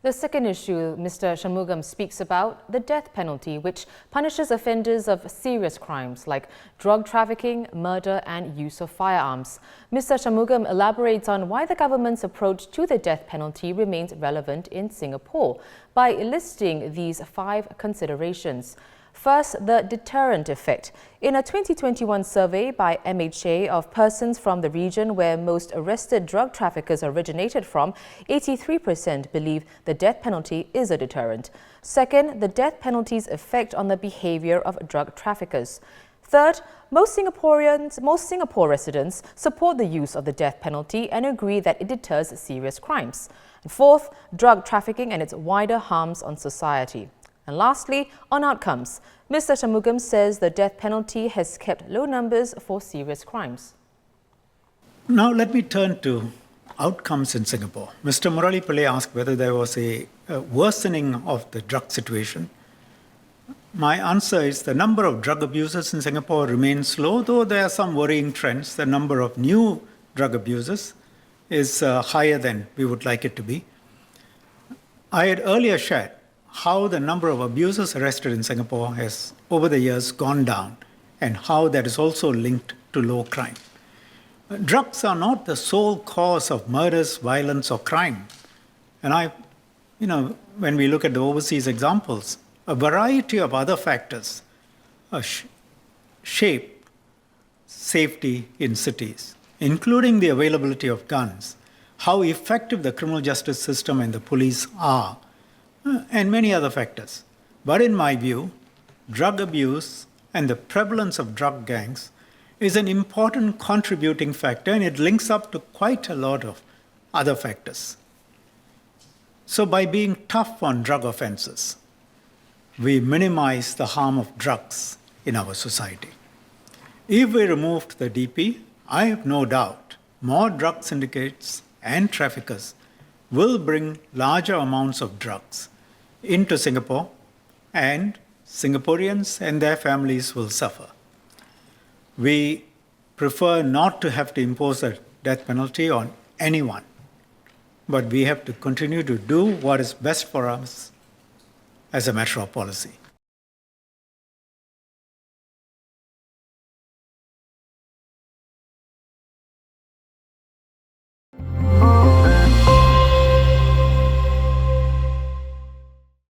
The second issue Mr. Shanmugam speaks about, the death penalty, which punishes offenders of serious crimes like drug trafficking, murder and use of firearms. Mr. Shanmugam elaborates on why the government's approach to the death penalty remains relevant in Singapore by listing these 5 considerations. First, the deterrent effect. In a 2021 survey by MHA of persons from the region where most arrested drug traffickers originated from, 83% believe the death penalty is a deterrent. Second, the death penalty's effect on the behavior of drug traffickers. Third, most Singapore residents support the use of the death penalty and agree that it deters serious crimes. And fourth, drug trafficking and its wider harms on society. And lastly, on outcomes, Mr. Shanmugam says the death penalty has kept low numbers for serious crimes. Now let me turn to outcomes in Singapore. Mr. Murali Pillai asked whether there was a worsening of the drug situation. My answer is the number of drug abusers in Singapore remains low, though there are some worrying trends. The number of new drug abusers is higher than we would like it to be. I had earlier shared how the number of abusers arrested in Singapore has, over the years, gone down, and how that is also linked to low crime. Drugs are not the sole cause of murders, violence, or crime. And when we look at the overseas examples, a variety of other factors shape safety in cities, including the availability of guns, how effective the criminal justice system and the police are, and many other factors. But in my view, drug abuse and the prevalence of drug gangs is an important contributing factor, and it links up to quite a lot of other factors. So by being tough on drug offenses, we minimize the harm of drugs in our society. If we removed the DP, I have no doubt more drug syndicates and traffickers will bring larger amounts of drugs into Singapore, and Singaporeans and their families will suffer. We prefer not to have to impose a death penalty on anyone, but we have to continue to do what is best for us as a matter of policy.